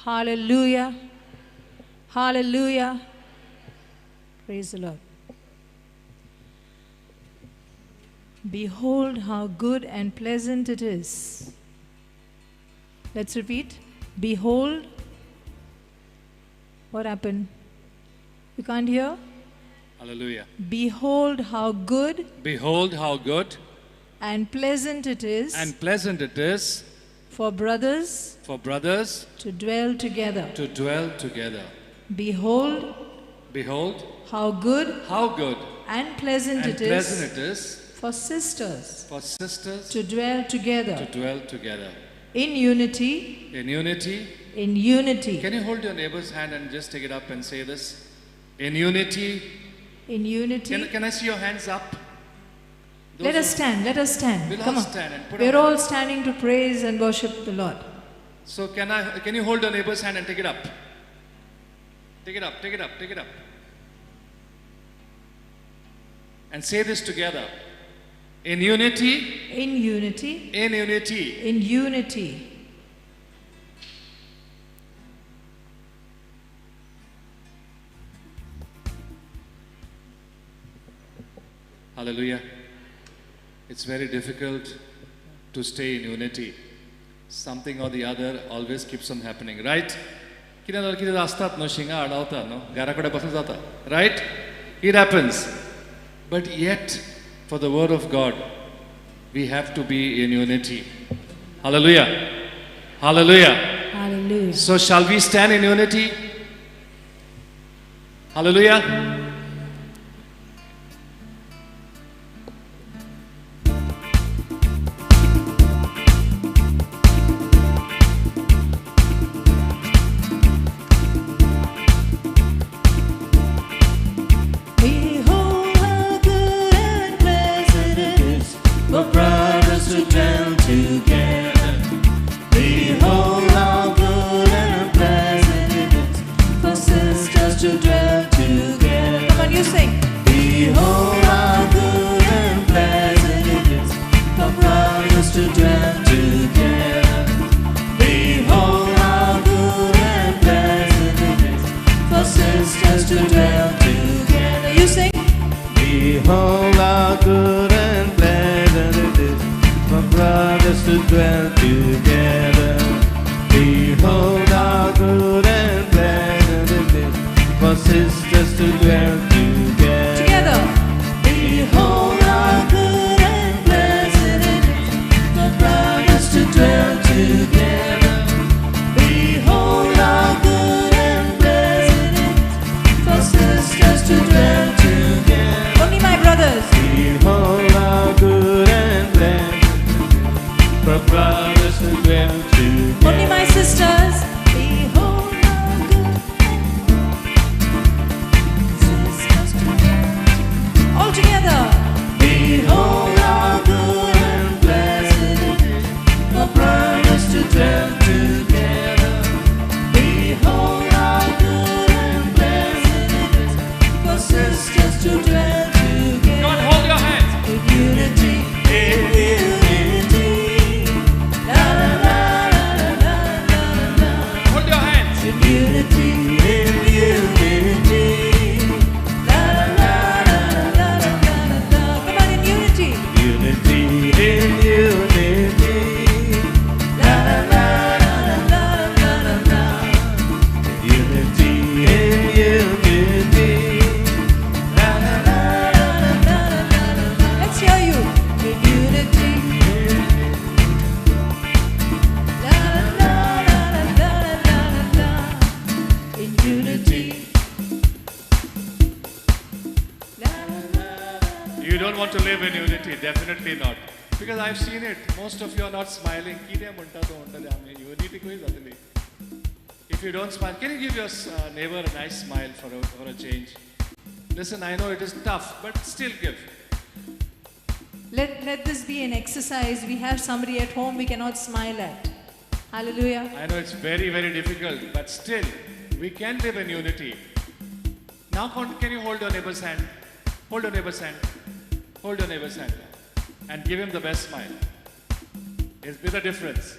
Hallelujah. Hallelujah. Praise the Lord. Behold how good and pleasant it is. Let's repeat. Behold. What happened? You can't hear? Hallelujah. Behold how good. Behold how good and pleasant it is. And pleasant it is. For brothers. For brothers. To dwell together. To dwell together. Behold. Behold. How good. How good. And pleasant and it is. Pleasant it is. For sisters. For sisters. To dwell together. To dwell together. In unity. In unity. In unity. Can you hold your neighbor's hand and just take it up and say this? In unity. In unity. Can I see your hands up? Let us stand. Let us stand. We'll Come all on. Stand and put we're all standing to praise and worship the Lord. So can you hold your neighbor's hand and take it up? Take it up. Take it up. Take it up. And say this together. In unity. In unity. In unity. In unity. Hallelujah. It's very difficult to stay in unity. Something or the other always keeps on happening, right? Right? It happens. But yet, for the word of God, we have to be in unity. Hallelujah. Hallelujah. Hallelujah. So shall we stand in unity? Hallelujah. If you don't smile, can you give your neighbor a nice smile for a change? Listen, I know it is tough, but still give. Let this be an exercise. We have somebody at home we cannot smile at. Hallelujah. I know it's very, very difficult, but still, we can live in unity. Now, can you hold your neighbor's hand? Hold your neighbor's hand. Hold your neighbor's hand. And give him the best smile. It's been a difference.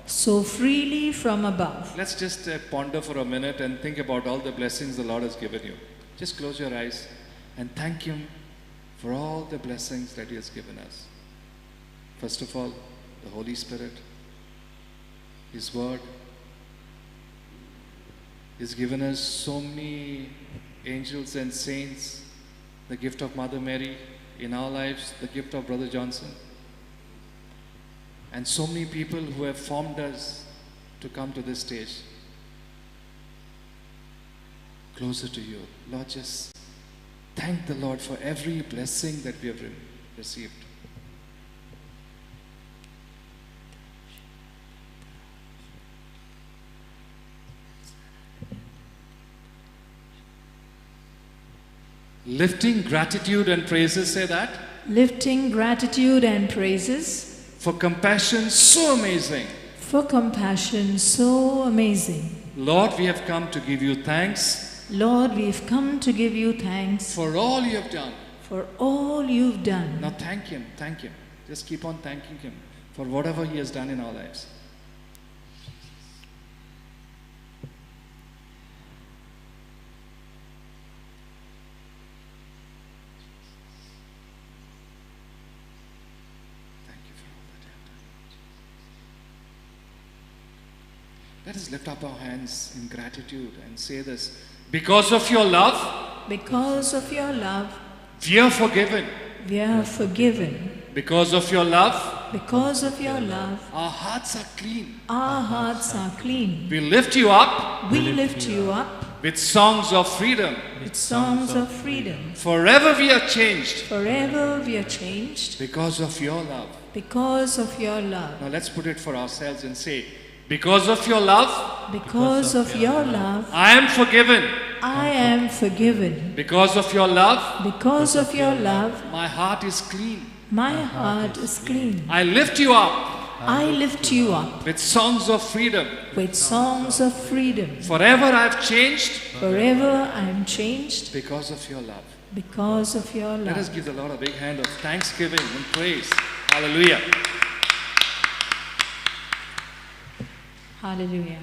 so freely from above. Let's just ponder for a minute and think about all the blessings the Lord has given you. Just close your eyes and thank Him for all the blessings that He has given us. First of all, the Holy Spirit, His Word. He's given us so many angels and saints, the gift of Mother Mary in our lives, the gift of Brother Johnson, and so many people who have formed us to come to this stage. Closer to you. Lord, just thank the Lord for every blessing that we have received. Lifting gratitude and praises, say that. Lifting gratitude and praises. For compassion so amazing. For compassion so amazing. Lord, we have come to give you thanks. Lord, we've come to give you thanks. For all you have done. For all you've done. Now thank Him, thank Him. Just keep on thanking Him for whatever He has done in our lives. Let us lift up our hands in gratitude and say this. Because of your love, because of your love, we are forgiven. We are forgiven. Because of your love, because of your love, our hearts are clean. Our hearts are clean. We lift you up. We lift you up with songs of freedom. With songs of freedom. Forever we are changed. Forever we are changed. Because of your love. Because of your love. Now let's put it for ourselves and say, because of your love, because of your love, I am forgiven. I am forgiven. Because of your love, because of your love, my heart is clean. My heart is clean. I lift you up. I lift you up with songs of freedom. With songs of freedom. Forever I have changed. Forever I am changed. Because of your love. Because of your love. Let us give the Lord a big hand of thanksgiving and praise. Hallelujah. Hallelujah.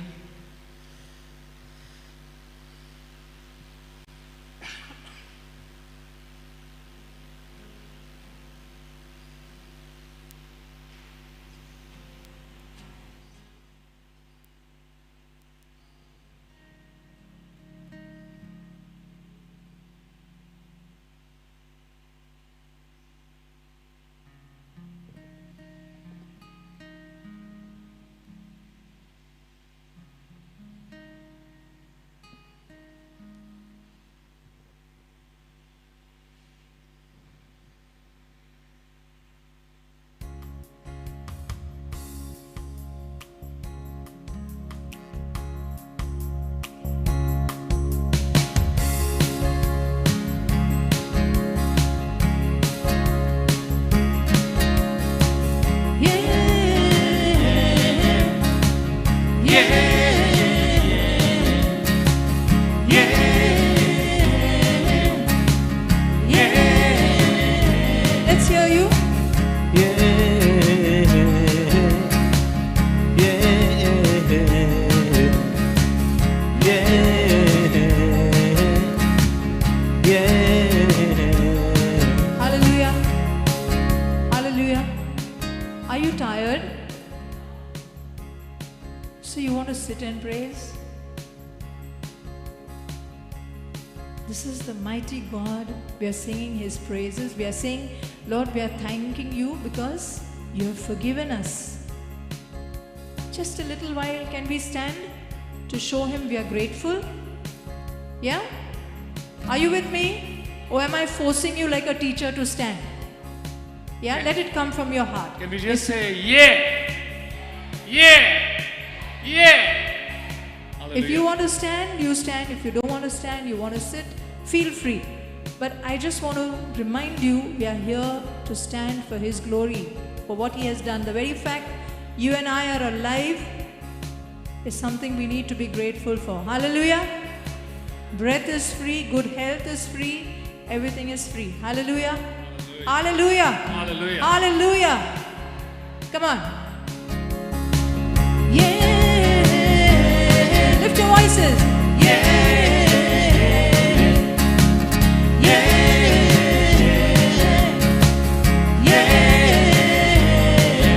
We are singing His praises. We are saying, Lord, we are thanking you because you have forgiven us. Just a little while, can we stand to show Him we are grateful? Yeah? Are you with me? Or am I forcing you like a teacher to stand? Yeah? Let it come from your heart. Can we just say, yeah, yeah, yeah. Hallelujah. If you want to stand, you stand. If you don't want to stand, you want to sit, feel free. But I just want to remind you, we are here to stand for His glory, for what He has done. The very fact you and I are alive is something we need to be grateful for. Hallelujah. Breath is free, good health is free, everything is free. Hallelujah. Hallelujah. Hallelujah. Hallelujah. Come on. Lift your voices.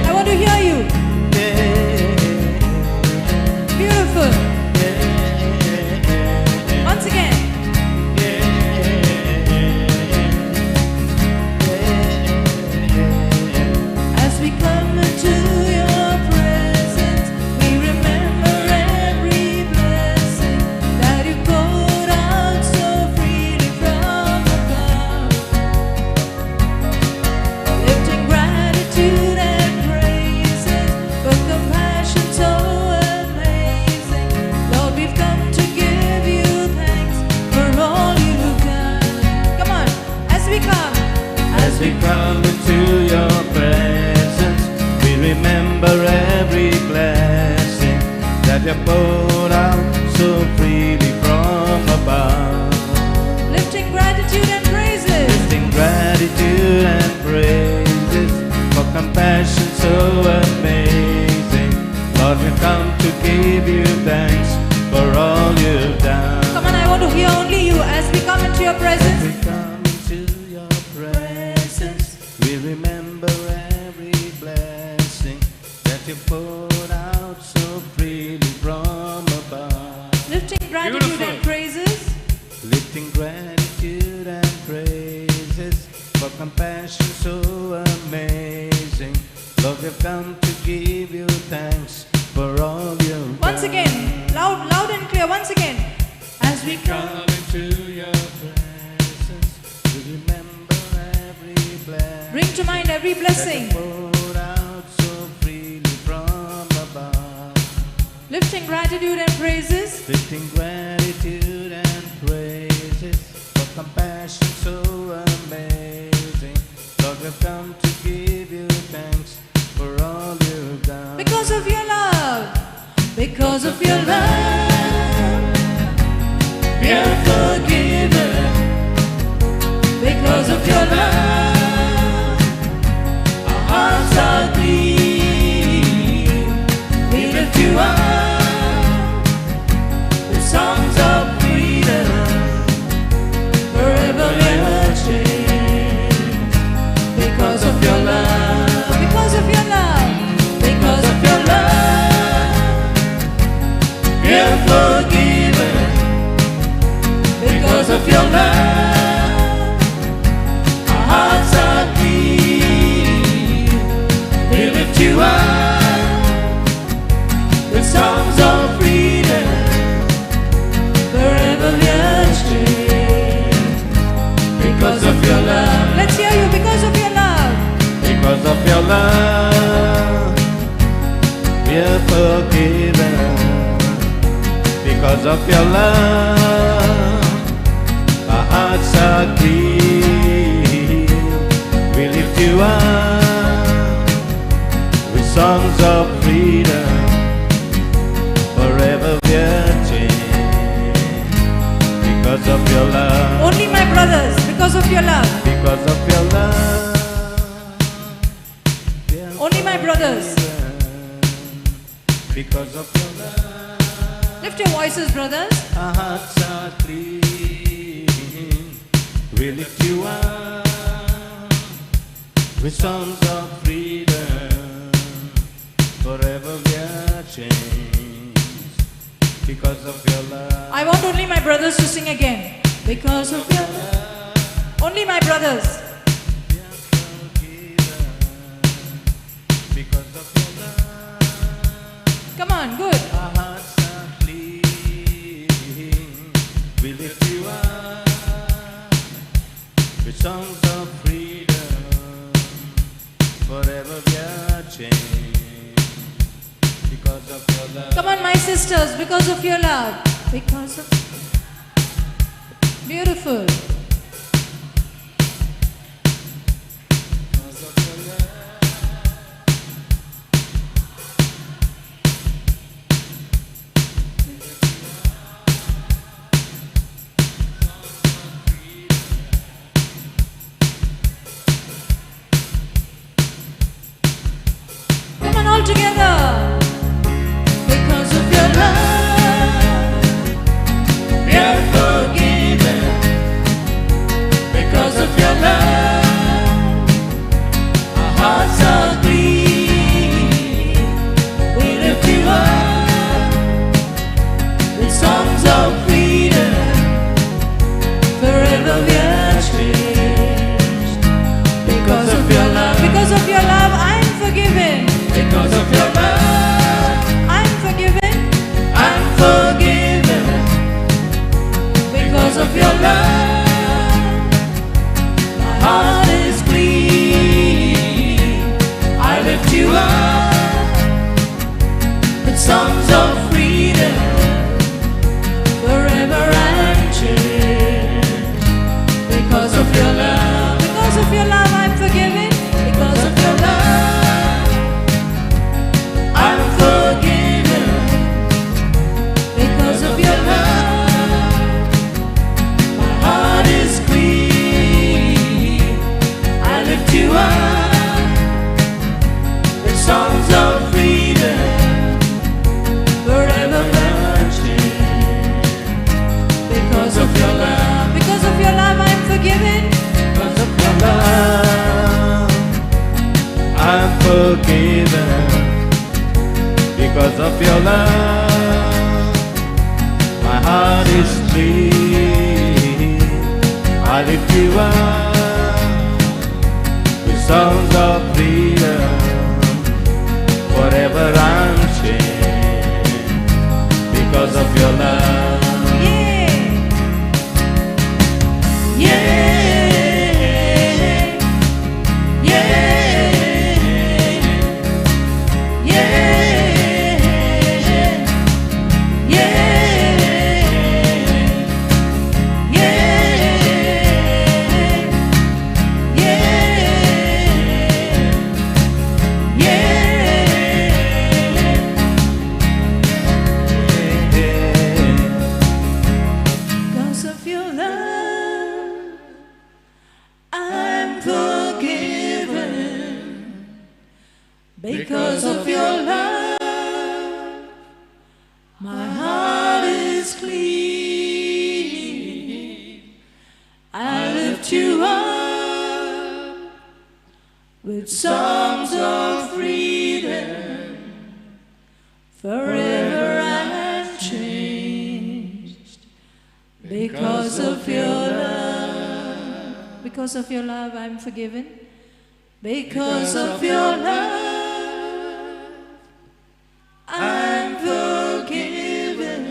I want to hear you. Beautiful. Once again. As we come into your presence, we remember every blessing that you poured out so freely from above. Lifting gratitude and praises for compassion so amazing. Lord, we've come to give you thanks for all you've done. Come on, as we come. As we come into your presence, we remember every blessing that you poured out so freely from above. Lifting gratitude and praises. Lifting gratitude and praises for compassion so amazing. Lord, we come to give you thanks for all you've done. Come on, I want to hear only you as we come into your presence. We come into your presence. We remember every blessing that you poured out so freely from above. Lifting gratitude and praises. Lifting gratitude and praises for compassion so amazing. Lord, we've come to give you thanks for all you've done. Once again, loud and clear. Once again, as we come. Come into your presence. We remember every blessing. Bring to mind every blessing. That you poured out so freely from above. Lifting gratitude and praises. Lifting gratitude and praises for compassion so amazing. Lord, we've come to give you thanks for all you've done. Because of your love. Because of your love. We are forgiven. Because of your love. Our hearts are clean. We lift you up. With songs of freedom. Forever we will change. Because of your love. Because of your love. Because of your love. We are forgiven. Because of your love. Our hearts are clean. We lift you up. With songs of freedom. Forever we are changed. Because of your love. Let's hear you. Because of your love. Because of your love, we are forgiven. Because of your love, our hearts are clean. We lift you up with songs of freedom. Forever we are changed. Because of your love. Only my brothers. Because of your love. Because of your love. Only my brothers. Because of your love. Lift your voices, brothers. Our hearts are clean. We lift you up with songs of freedom. Forever we are changed. Because of your love. I want only my brothers to sing again. Because of your love. Only my brothers. We are forgiven. Because of your love. Come on, good. Our hearts are clean. We lift you up with songs of freedom. Forever we are changed. Because of your love. Come on, my sisters. Because of your love. Because of... Beautiful. Because of your love. Come on, all together. Because of your love. Because of your love, my heart is clean. I lift you up with songs of freedom, forever and changed. Because of your love, I'm forgiven. Because of your love, I'm forgiven. Because of your love, my heart is clean. I lift you up with songs of freedom, forever and changed. Because of your love, I'm forgiven. Because of your love, I'm forgiven. Because of your love, my heart is clean. I lift you up with songs of freedom, forever I'm changed. Because of your love. Because of your love, my heart is clean. I lift you up with songs of freedom, forever and changed. Because of your love, I'm forgiven. Because of your love, I'm forgiven.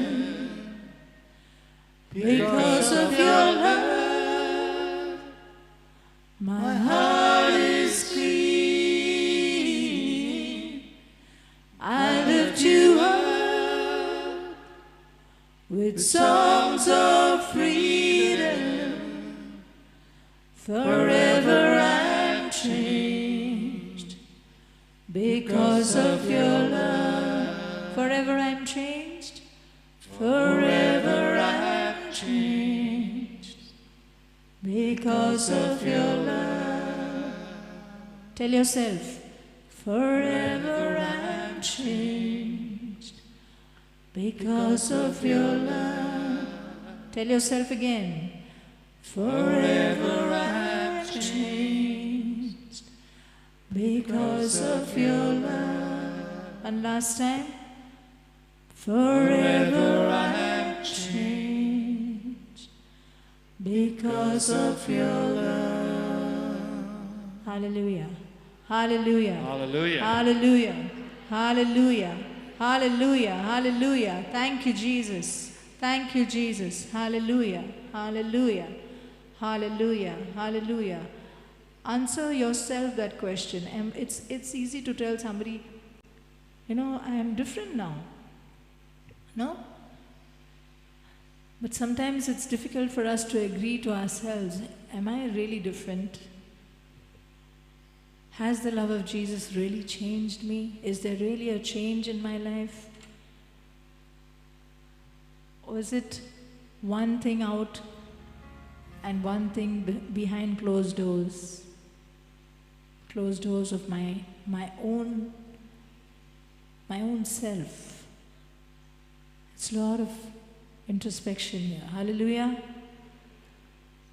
Because of your love, my heart is clean. I lift you up with songs of freedom, forever and changed. Because of your love, forever I'm changed. Forever I'm changed. Because of your love. Tell yourself, forever I'm changed. Because of your love. Tell yourself again, forever I'm changed. Because of your love. And last time, forever I'm changed. Because of your love. Hallelujah. Hallelujah. Hallelujah. Hallelujah. Hallelujah. Hallelujah. Hallelujah. Thank you, Jesus. Thank you, Jesus. Hallelujah. Hallelujah. Hallelujah. Hallelujah. Answer yourself that question. And it's easy to tell somebody, I am different now. No? But sometimes it's difficult for us to agree to ourselves. Am I really different? Has the love of Jesus really changed me? Is there really a change in my life? Or is it one thing out and one thing behind closed doors? Closed doors of my own self. It's a lot of introspection here. Hallelujah.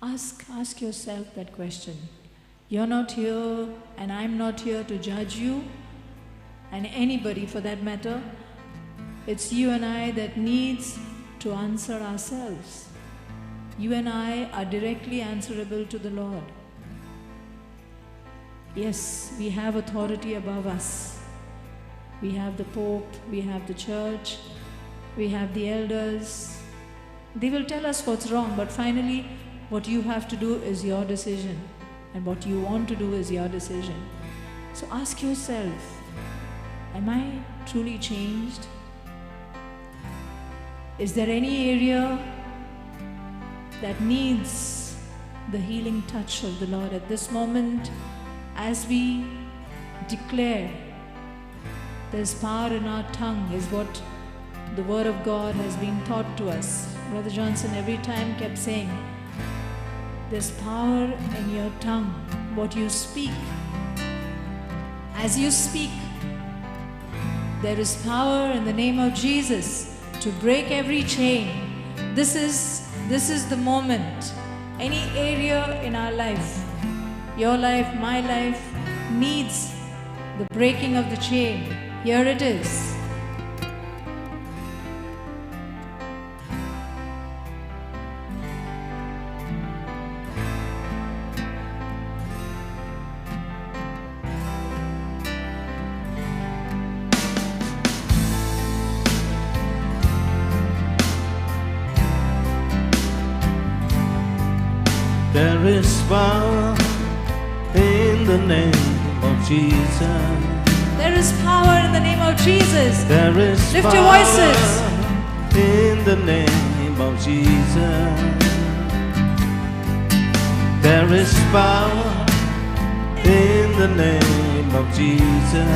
Ask yourself that question. You're not here and I'm not here to judge you, and anybody for that matter. It's you and I that needs to answer ourselves. You and I are directly answerable to the Lord. Yes, we have authority above us. We have the Pope, we have the church, we have the elders, They will tell us what's wrong, but finally, what you have to do is your decision, and what you want to do is your decision. So ask yourself, am I truly changed? Is there any area that needs the healing touch of the Lord at this moment? As we declare, there's power in our tongue, is what the Word of God has been taught to us. Brother Johnson every time kept saying, there's power in your tongue, what you speak. As you speak, there is power in the name of Jesus to break every chain. This is the moment. Any area in our life, your life, my life, needs the breaking of the chain. Here it is. There is power in the name of Jesus. There is power in the name of Jesus. There is Lift power your voices. in the name of Jesus. There is power in the name of Jesus.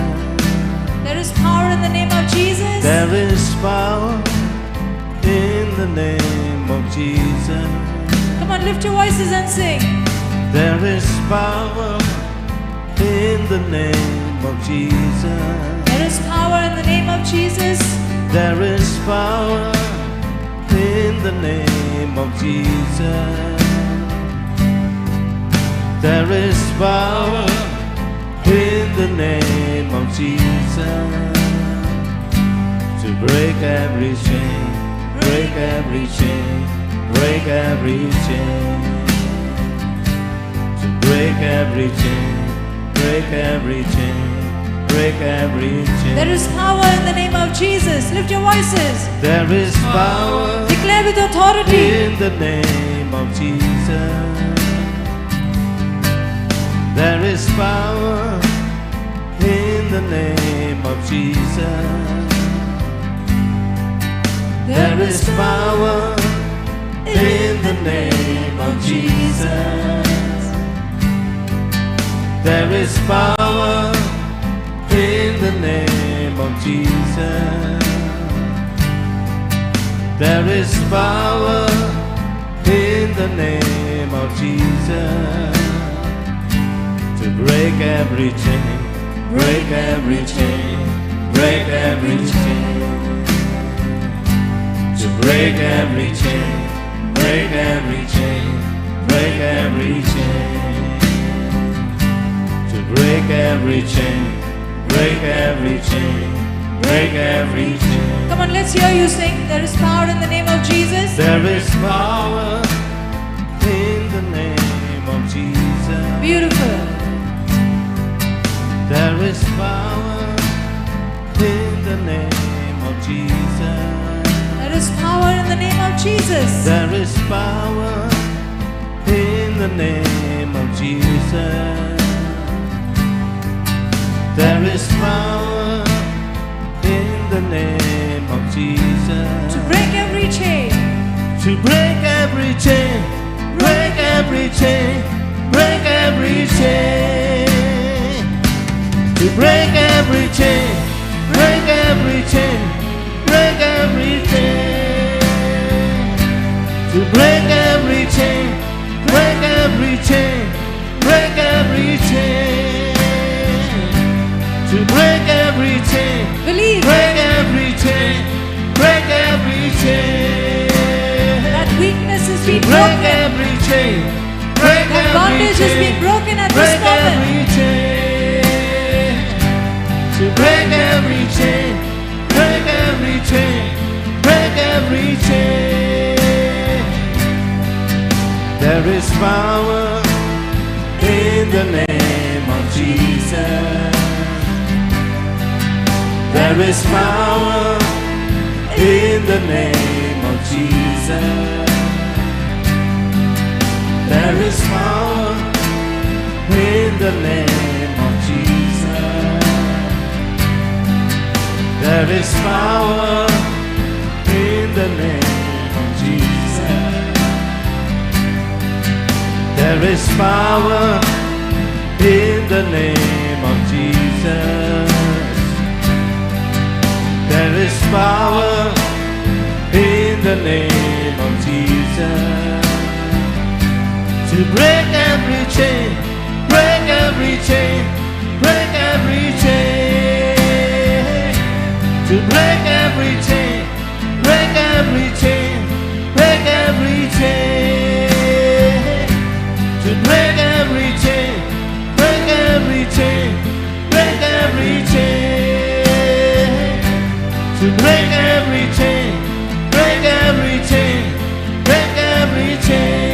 There is power in the name of Jesus. There is power in the name of Jesus. Come on, lift your voices and sing. There is power in the name of Jesus. There is power in the name of Jesus. There is power in the name of Jesus. There is power in the name of Jesus to break every chain, break every chain, break every chain, to break every chain, break every chain, break every chain. There is power in the name of Jesus. Lift your voices. There is power Declare with authority. in the name of Jesus. There is power in the name of Jesus. There is power in the name of Jesus. There is power in the name of Jesus. There is power in the name of Jesus to break every chain, break every chain, break every chain, to break every chain, break every chain, break every chain, to break every chain, break every chain, break every chain. Come on, let's hear you sing. There is power in the name of Jesus. There is power in the name of Jesus. Beautiful. There is power in the name of Jesus. There is power in the name of Jesus. There is power in the name of Jesus. There is power in the name of Jesus To break every chain. to break every chain, break every chain, break every chain, to break every chain, break every chain, break every chain, to break every chain, break every chain, break every chain, to break every chain, Believe break every chain, break every chain, that weakness is to being break broken. every chain, break That every bondage is chain, being broken at this break moment. every chain, to break every chain, break every chain, break every chain. There is power in the name of Jesus. There is power in the name of Jesus. Jesus. There is power in the name of Jesus. There is power in the name of Jesus. There is power in the name of Jesus. There is power in the name of Jesus. To break every chain, break every chain, break every chain. To break every chain, break every chain, break every chain. To break every chain, break every chain, break every chain. To break every chain, break every chain, break every chain.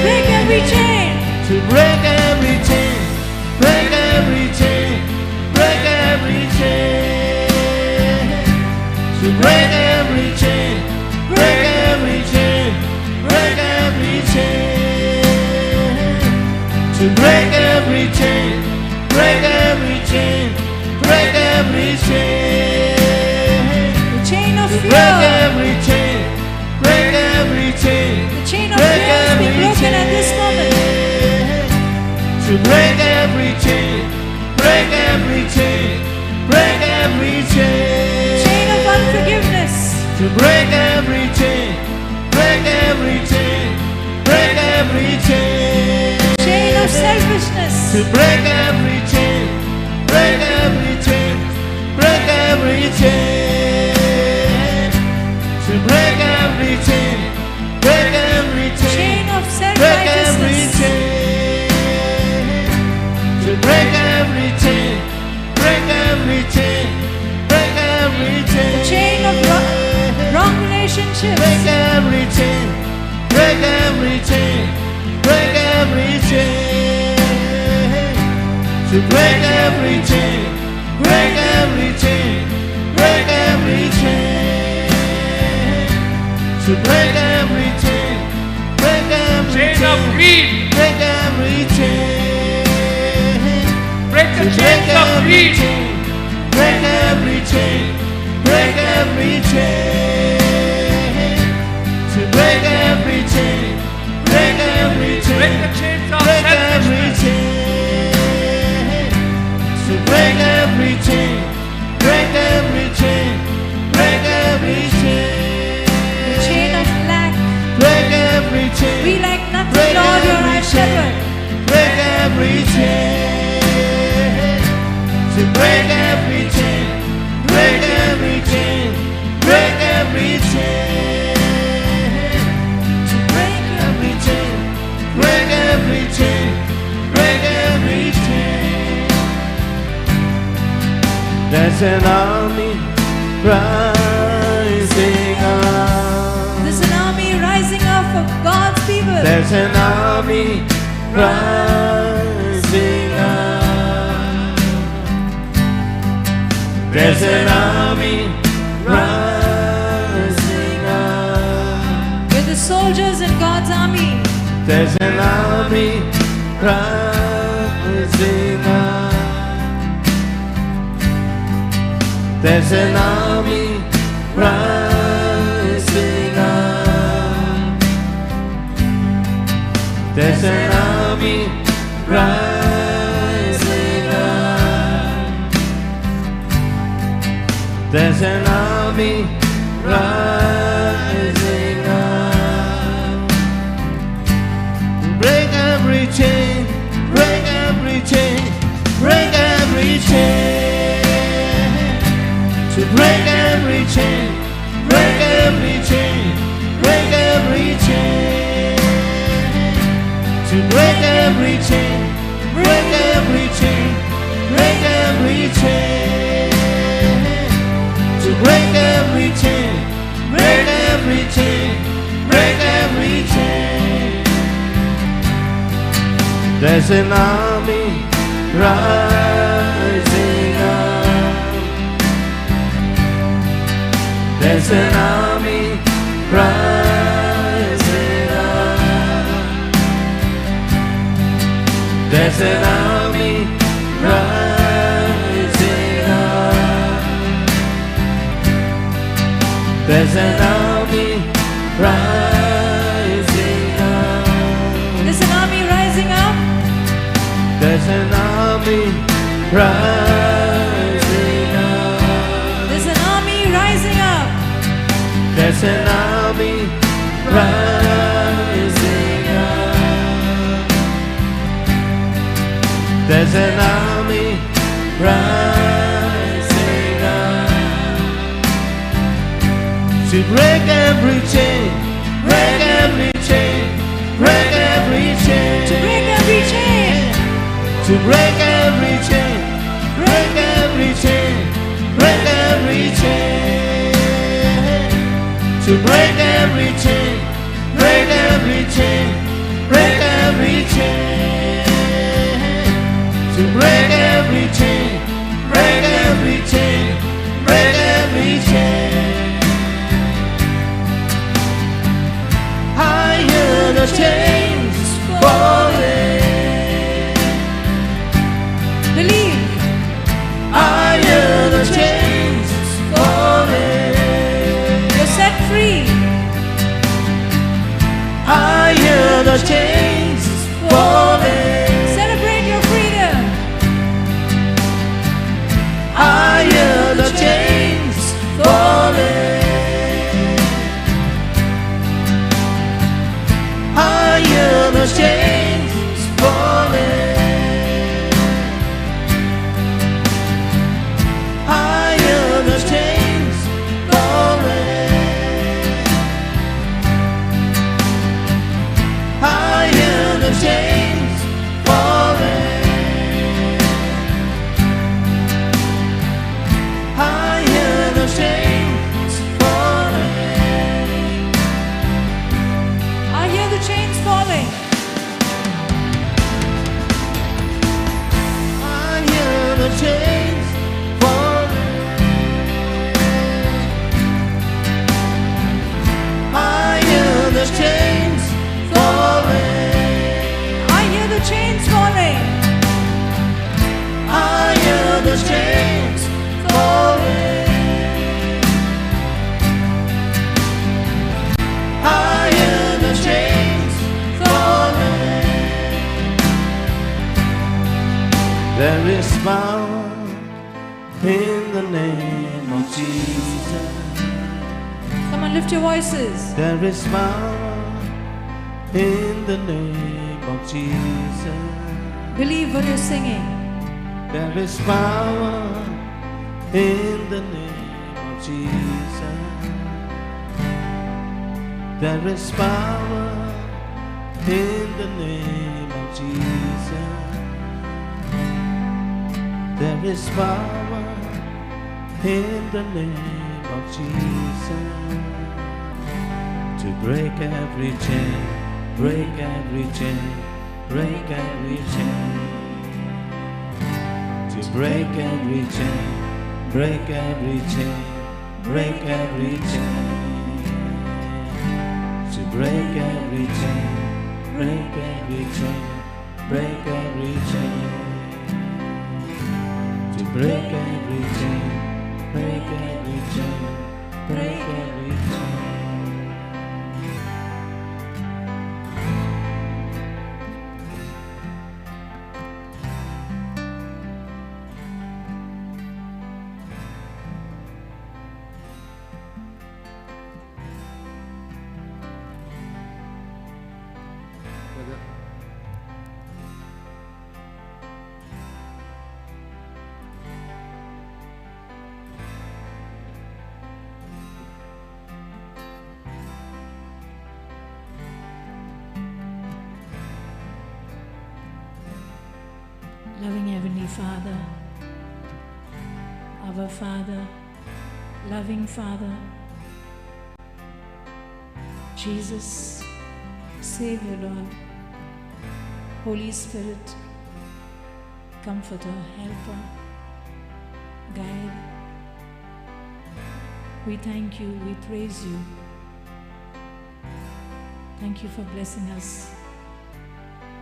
Break every chain. To break every chain, break every chain, break every chain. To break every chain, break every chain, break every chain. To break every chain, break every chain, break every chain. The chain of To fear. break every chain, break every chain. The chain of fear has been broken at this moment. To break every chain, break every chain, break every chain. Chain of unforgiveness. To break every chain, break every chain, break every chain. Chain of selfishness. To break every chain, break every chain, break every chain. To break every chain, break every chain. Chain of Break every self-righteousness. chain. To break every chain. Break every chain. Break every chain. The chain of wrong relationships. Break every chain. Break every chain. Break every chain. To break every chain. Break every chain. Break every chain. To break every chain. Break every Chain of greed. Break every chain. Break the To chains of greed. Break every chain. Break every chain. To break every chain. Break every chain. Break the chains of Break every selfishness. chain. To break every chain. Break every chain. Break every chain. The chain of lack. Break every chain. We lack nothing, Break Lord, you are every our chain. shepherd. Break every chain. To break every chain. Break every chain. Break every chain. To break every chain. Break every chain. Break every chain. There's an army rising up. There's an army rising up of God's people. There's an army rising up. There's an army rising up. We're the soldiers in God's army. There's an army rising up. There's an army rising up. There's an army rising up. There's an army rising up. Break every chain, break every chain, break every chain. To break every chain, break every chain, break every chain. To break every chain, break every chain, break every chain. To break every chain, break every chain, break every chain. There's an army rising up. There's an army rising up. There's an army rising up. There's an army rising up. There's an army rising up. There's an army rising up. There's an army rising up. There's an army rising up. There's an army rising up to break every chain, break every chain, break every chain, To break every chain. to break every chain, break every chain, break every chain, to break every chain, break every chain, break every chain, to break every chain, break every chain, break every chain. I hear the chains falling. Believe. I hear the chains falling. You're set free. I hear the chains falling. Celebrate your freedom. I hear the chains falling. I hear the chains falling. I hear the chains falling. I hear the chains falling. I hear the chains falling. I hear the chains falling. I hear the chains falling. I hear the chains falling. I hear the chains falling. I hear the chains falling. I hear the chains falling. There is power in the name of Jesus. Come on, lift your voices. There is power in the name of Jesus. Believe what you're singing. There is power in the name of Jesus. There is power in the name of Jesus. There is power in the name of Jesus to break every chain, break every chain, break every chain. To break every chain, break every chain, break every chain. To break every chain, break every chain, break every chain. To break every chain, break every chain, break every chain. Brother. Loving Heavenly Father, our Father, loving Father, Jesus, Savior Lord, Holy Spirit, Comforter, Helper, Guide. We thank you, we praise you. Thank you for blessing us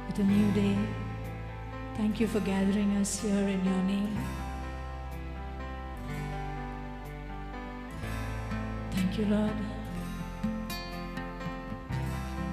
with a new day, Thank you for gathering us here in your name. Thank you, Lord.